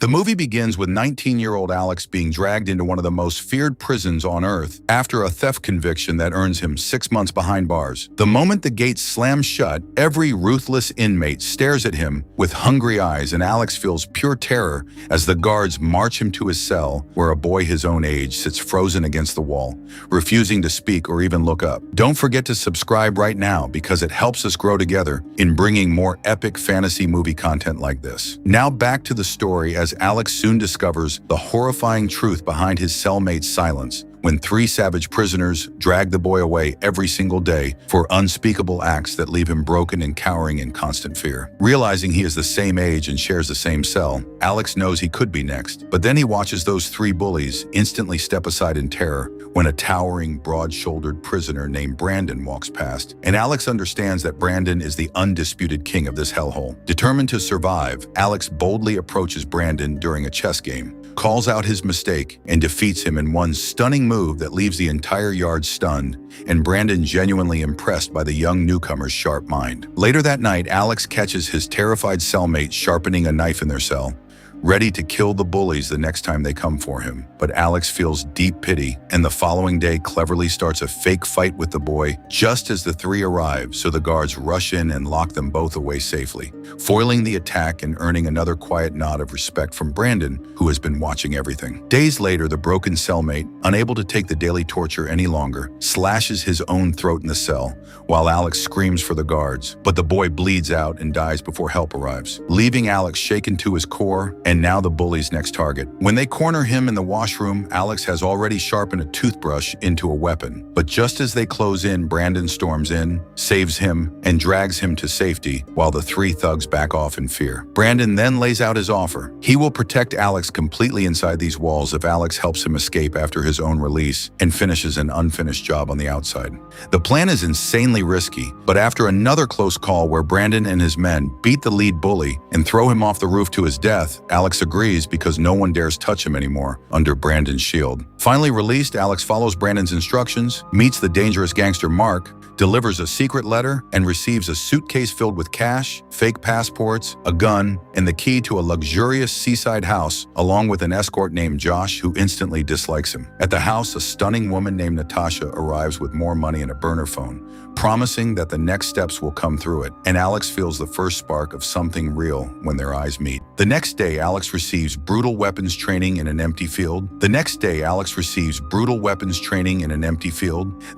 The movie begins with 19-year-old Alex being dragged into one of the most feared prisons on Earth after a theft conviction that earns him 6 months behind bars. The moment the gates slam shut, every ruthless inmate stares at him with hungry eyes, and Alex feels pure terror as the guards march him to his cell, where a boy his own age sits frozen against the wall, refusing to speak or even look up. Don't forget to subscribe right now, because it helps us grow together in bringing more epic fantasy movie content like this. Now back to the story, as Alex soon discovers the horrifying truth behind his cellmate's silence when 3 savage prisoners drag the boy away every single day for unspeakable acts that leave him broken and cowering in constant fear. Realizing he is the same age and shares the same cell, Alex knows he could be next. But then he watches those 3 bullies instantly step aside in terror when a towering, broad-shouldered prisoner named Brendan walks past, and Alex understands that Brendan is the undisputed king of this hellhole. Determined to survive, Alex boldly approaches Brendan during a chess game, calls out his mistake, and defeats him in one stunning move that leaves the entire yard stunned, and Brendan genuinely impressed by the young newcomer's sharp mind. Later that night, Alex catches his terrified cellmate sharpening a knife in their cell, ready to kill the bullies the next time they come for him. But Alex feels deep pity, and the following day cleverly starts a fake fight with the boy just as the 3 arrive, so the guards rush in and lock them both away safely, foiling the attack and earning another quiet nod of respect from Brendan, who has been watching everything. Days later, the broken cellmate, unable to take the daily torture any longer, slashes his own throat in the cell, while Alex screams for the guards, but the boy bleeds out and dies before help arrives, leaving Alex shaken to his core and now the bully's next target. When they corner him in the washroom, Alex has already sharpened a toothbrush into a weapon. But just as they close in, Brendan storms in, saves him, and drags him to safety, while the 3 thugs back off in fear. Brendan then lays out his offer. He will protect Alex completely inside these walls if Alex helps him escape after his own release and finishes an unfinished job on the outside. The plan is insanely risky, but after another close call where Brendan and his men beat the lead bully and throw him off the roof to his death, Alex agrees because no one dares touch him anymore under Brendan's shield. Finally released, Alex follows Brendan's instructions, meets the dangerous gangster Mark, delivers a secret letter, and receives a suitcase filled with cash, fake passports, a gun, and the key to a luxurious seaside house, along with an escort named Josh, who instantly dislikes him. At the house, a stunning woman named Natasha arrives with more money and a burner phone, promising that the next steps will come through it, and Alex feels the first spark of something real when their eyes meet. The next day, Alex receives brutal weapons training in an empty field.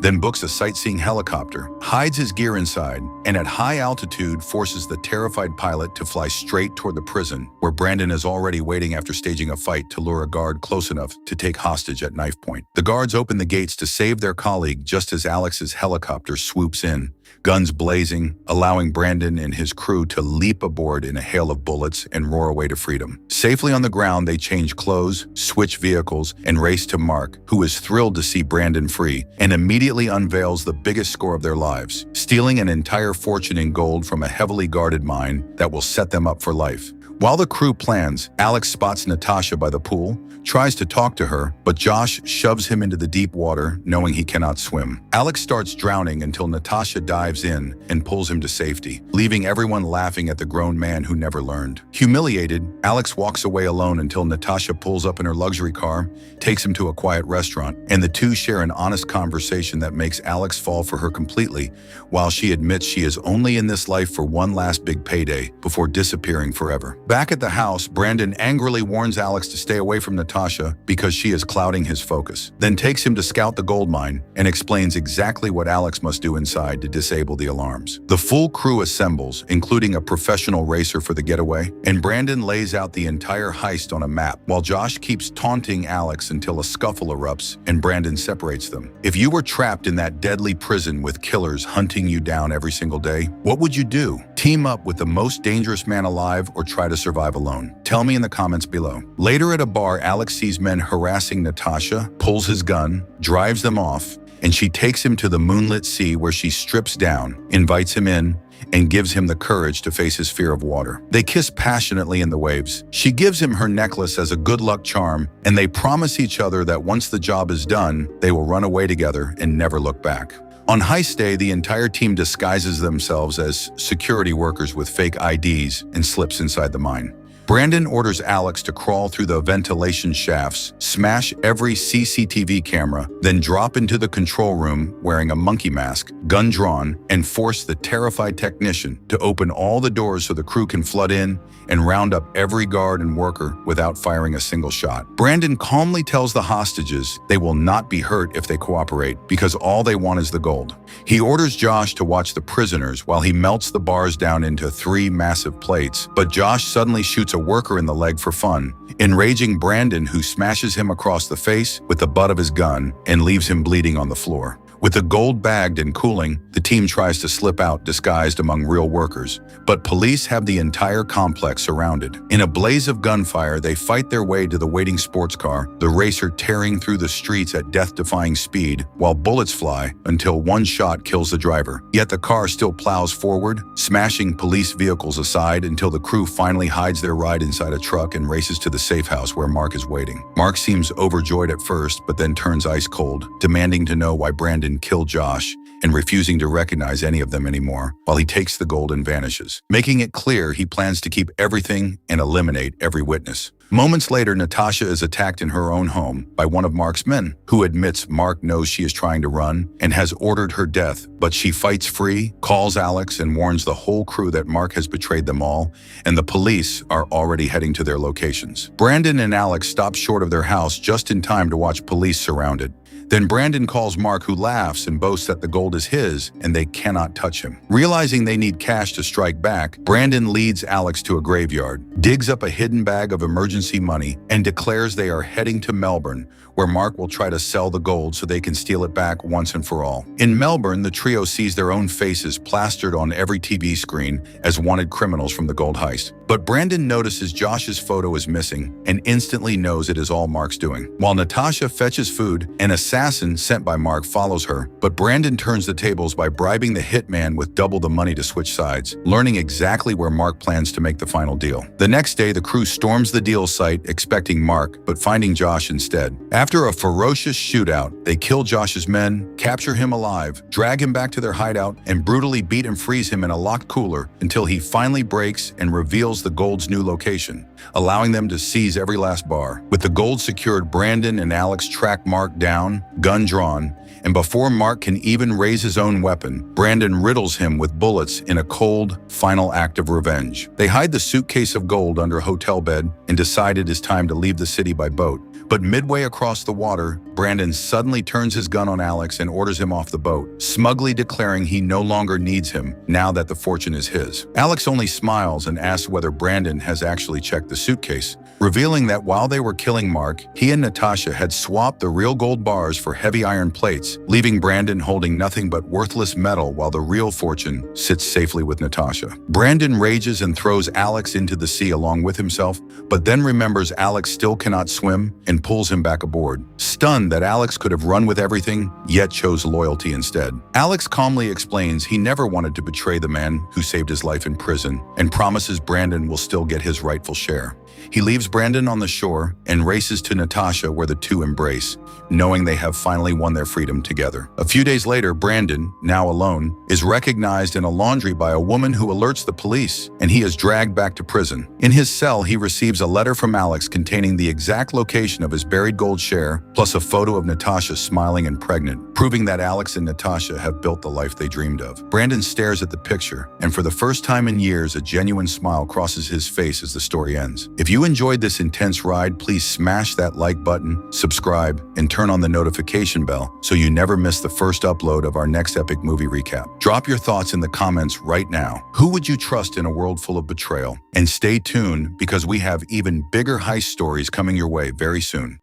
Then books a sightseeing helicopter, hides his gear inside, and at high altitude forces the terrified pilot to fly straight toward the prison, where Brendan is already waiting after staging a fight to lure a guard close enough to take hostage at knife point. The guards open the gates to save their colleague just as Alex's helicopter swoops in, guns blazing, allowing Brendan and his crew to leap aboard in a hail of bullets and roar away to freedom. Safely on the ground, they change clothes, switch vehicles, and race to Mark, who is thrilled to see Brendan free and immediately unveils the biggest score of their lives, stealing an entire fortune in gold from a heavily guarded mine that will set them up for life. While the crew plans, Alex spots Natasha by the pool, tries to talk to her, but Josh shoves him into the deep water, knowing he cannot swim. Alex starts drowning until Natasha dives in and pulls him to safety, leaving everyone laughing at the grown man who never learned. Humiliated, Alex walks away alone until Natasha pulls up in her luxury car, takes him to a quiet restaurant, and the two share an honest conversation that makes Alex fall for her completely, while she admits she is only in this life for one last big payday before disappearing forever. Back at the house, Brendan angrily warns Alex to stay away from Natasha because she is clouding his focus, then takes him to scout the gold mine and explains exactly what Alex must do inside to disable the alarms. The full crew assembles, including a professional racer for the getaway, and Brendan lays out the entire heist on a map, while Josh keeps taunting Alex until a scuffle erupts and Brendan separates them. If you were trapped in that deadly prison with killers hunting you down every single day, what would you do? Team up with the most dangerous man alive or try to survive alone? Tell me in the comments below. Later at a bar, Alex sees men harassing Natasha, pulls his gun, drives them off, and she takes him to the moonlit sea where she strips down, invites him in, and gives him the courage to face his fear of water. They kiss passionately in the waves. She gives him her necklace as a good luck charm, and they promise each other that once the job is done, they will run away together and never look back. On heist day, the entire team disguises themselves as security workers with fake IDs and slips inside the mine. Brendan orders Alex to crawl through the ventilation shafts, smash every CCTV camera, then drop into the control room wearing a monkey mask, gun drawn, and force the terrified technician to open all the doors so the crew can flood in and round up every guard and worker without firing a single shot. Brendan calmly tells the hostages they will not be hurt if they cooperate because all they want is the gold. He orders Josh to watch the prisoners while he melts the bars down into 3 massive plates, but Josh suddenly shoots a worker in the leg for fun, enraging Brendan, who smashes him across the face with the butt of his gun and leaves him bleeding on the floor. With the gold bagged and cooling, the team tries to slip out disguised among real workers, but police have the entire complex surrounded. In a blaze of gunfire, they fight their way to the waiting sports car, the racer tearing through the streets at death-defying speed, while bullets fly until one shot kills the driver. Yet the car still plows forward, smashing police vehicles aside until the crew finally hides their ride inside a truck and races to the safe house where Mark is waiting. Mark seems overjoyed at first, but then turns ice cold, demanding to know why Brendan killed Josh and refusing to recognize any of them anymore, while he takes the gold and vanishes, making it clear he plans to keep everything and eliminate every witness. Moments later, Natasha is attacked in her own home by one of Mark's men, who admits Mark knows she is trying to run and has ordered her death, but she fights free, calls Alex, and warns the whole crew that Mark has betrayed them all, and the police are already heading to their locations. Brendan and Alex stop short of their house just in time to watch police surround it. Then Brendan calls Mark, who laughs and boasts that the gold is his and they cannot touch him. Realizing they need cash to strike back, Brendan leads Alex to a graveyard, digs up a hidden bag of emergency money, and declares they are heading to Melbourne, where Mark will try to sell the gold so they can steal it back once and for all. In Melbourne, the trio sees their own faces plastered on every TV screen as wanted criminals from the gold heist. But Brendan notices Josh's photo is missing and instantly knows it is all Mark's doing. While Natasha fetches food, an assassin sent by Mark follows her, but Brendan turns the tables by bribing the hitman with double the money to switch sides, learning exactly where Mark plans to make the final deal. The next day, the crew storms the deal site expecting Mark, but finding Josh instead. After a ferocious shootout, they kill Josh's men, capture him alive, drag him back to their hideout, and brutally beat and freeze him in a locked cooler until he finally breaks and reveals the gold's new location, allowing them to seize every last bar. With the gold secured, Brendan and Alex track Mark down, gun drawn, and before Mark can even raise his own weapon, Brendan riddles him with bullets in a cold, final act of revenge. They hide the suitcase of gold under a hotel bed and decide it is time to leave the city by boat. But midway across the water, Brendan suddenly turns his gun on Alex and orders him off the boat, smugly declaring he no longer needs him now that the fortune is his. Alex only smiles and asks whether Brendan has actually checked the suitcase, revealing that while they were killing Mark, he and Natasha had swapped the real gold bars for heavy iron plates, leaving Brendan holding nothing but worthless metal while the real fortune sits safely with Natasha. Brendan rages and throws Alex into the sea along with himself, but then remembers Alex still cannot swim and pulls him back aboard, stunned that Alex could have run with everything, yet chose loyalty instead. Alex calmly explains he never wanted to betray the man who saved his life in prison and promises Brendan will still get his rightful share. He leaves Brendan on the shore and races to Natasha, where the two embrace, knowing they have finally won their freedom together. A few days later, Brendan, now alone, is recognized in a laundry by a woman who alerts the police, and he is dragged back to prison. In his cell, he receives a letter from Alex containing the exact location of his buried gold share, plus a photo of Natasha smiling and pregnant, proving that Alex and Natasha have built the life they dreamed of. Brendan stares at the picture, and for the first time in years, a genuine smile crosses his face as the story ends. If you enjoyed this intense ride, please smash that like button, subscribe, and turn on the notification bell so you never miss the first upload of our next epic movie recap. Drop your thoughts in the comments right now. Who would you trust in a world full of betrayal? And stay tuned because we have even bigger heist stories coming your way very soon.